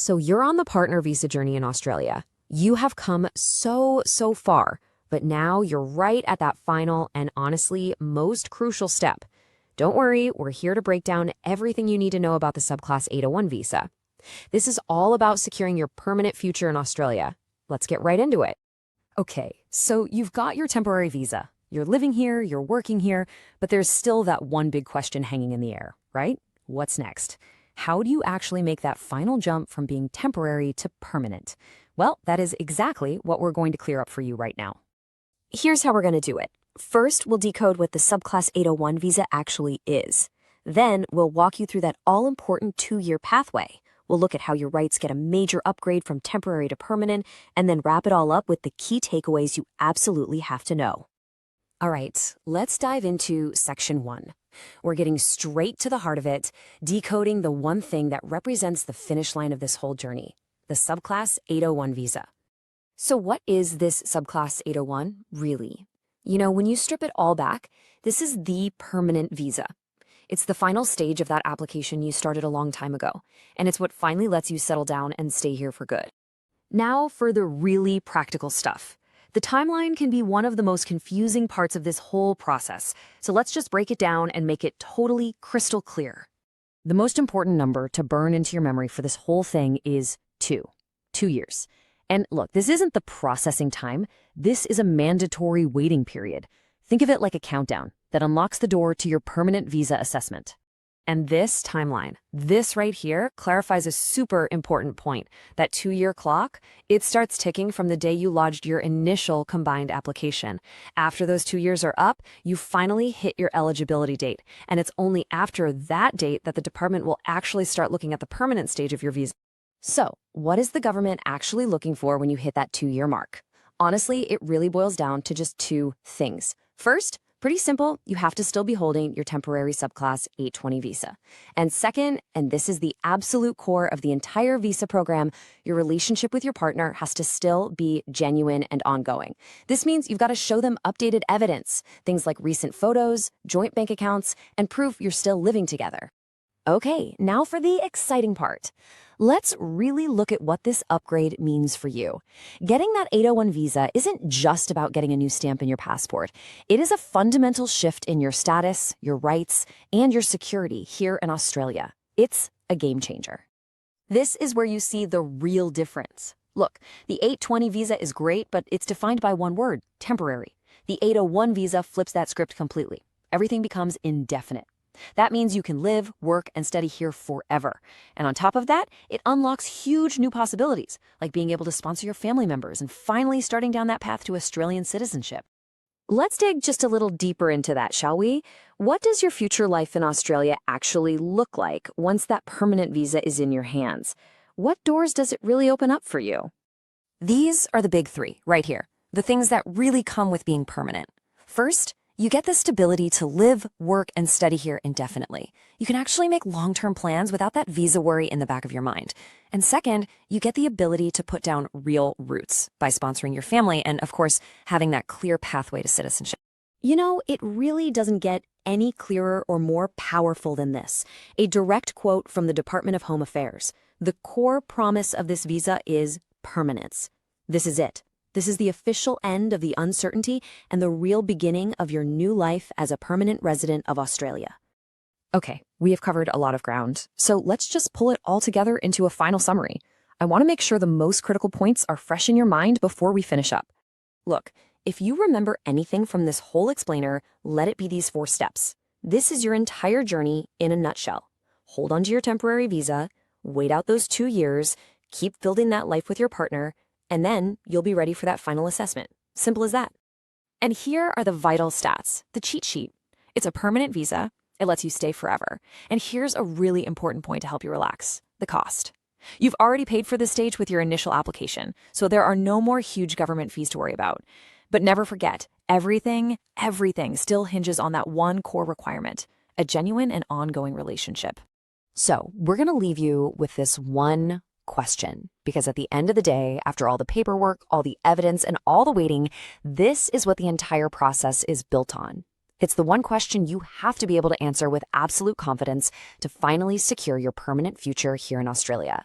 So you're on the partner visa journey in Australia. You have come so far, but now you're right at that final and honestly most crucial step. Don't worry, we're here to break down everything you need to know about the Subclass 801 visa. This is all about securing your permanent future in Australia. Let's get right into it. Okay, so you've got your temporary visa. You're living here, you're working here, but there's still that one big question hanging in the air, right? What's next? How do you actually make that final jump from being temporary to permanent? Well, that is exactly what we're going to clear up for you right now. Here's how we're going to do it. First, we'll decode what the Subclass 801 visa actually is. Then, we'll walk you through that all-important 2-year pathway. We'll look at how your rights get a major upgrade from temporary to permanent, and then wrap it all up with the key takeaways you absolutely have to know. All right, let's dive into Section 1. We're getting straight to the heart of it, decoding the one thing that represents the finish line of this whole journey, the Subclass 801 visa. So what is this Subclass 801, really? You know, when you strip it all back, this is the permanent visa. It's the final stage of that application you started a long time ago, and it's what finally lets you settle down and stay here for good. Now for the really practical stuff. The timeline can be one of the most confusing parts of this whole process, so let's just break it down and make it totally crystal clear. The most important number to burn into your memory for this whole thing is 2 years. And look, this isn't the processing time. This is a mandatory waiting period. Think of it like a countdown that unlocks the door to your permanent visa assessment. And this timeline, this right here, clarifies a super important point. That 2-year clock, it starts ticking from the day you lodged your initial combined application. After those 2 years are up, you finally hit your eligibility date. And it's only after that date that the department will actually start looking at the permanent stage of your visa. So, what is the government actually looking for when you hit that 2-year mark? Honestly, it really boils down to just 2 things. First, pretty simple, you have to still be holding your temporary Subclass 820 visa. And second, and this is the absolute core of the entire visa program, your relationship with your partner has to still be genuine and ongoing. This means you've got to show them updated evidence, things like recent photos, joint bank accounts, and proof you're still living together. Okay, now for the exciting part. Let's really look at what this upgrade means for you. Getting that 801 visa isn't just about getting a new stamp in your passport. It is a fundamental shift in your status, your rights, and your security here in Australia. It's a game changer. This is where you see the real difference. Look, the 820 visa is great, but it's defined by one word, temporary. The 801 visa flips that script completely. Everything becomes indefinite. That means you can live, work, and study here forever. And on top of that, it unlocks huge new possibilities, like being able to sponsor your family members and finally starting down that path to Australian citizenship. Let's dig just a little deeper into that, shall we? What does your future life in Australia actually look like once that permanent visa is in your hands? What doors does it really open up for you? These are the big 3, right here, the things that really come with being permanent. First, you get the stability to live, work, and study here indefinitely. You can actually make long-term plans without that visa worry in the back of your mind. And second, you get the ability to put down real roots by sponsoring your family and, of course, having that clear pathway to citizenship. You know, it really doesn't get any clearer or more powerful than this. A direct quote from the Department of Home Affairs. The core promise of this visa is permanence. This is it. This is the official end of the uncertainty and the real beginning of your new life as a permanent resident of Australia. Okay, we have covered a lot of ground, so let's just pull it all together into a final summary. I want to make sure the most critical points are fresh in your mind before we finish up. Look, if you remember anything from this whole explainer, let it be these 4 steps. This is your entire journey in a nutshell. Hold on to your temporary visa, wait out those 2 years, keep building that life with your partner, and then you'll be ready for that final assessment. Simple as that. And here are the vital stats, the cheat sheet. It's a permanent visa. It lets you stay forever. And here's a really important point to help you relax, the cost. You've already paid for this stage with your initial application, so there are no more huge government fees to worry about. But never forget, everything still hinges on that one core requirement, a genuine and ongoing relationship. So we're going to leave you with this one question, because at the end of the day, after all the paperwork, all the evidence, and all the waiting, this is what the entire process is built on. It's the one question you have to be able to answer with absolute confidence to finally secure your permanent future here in Australia.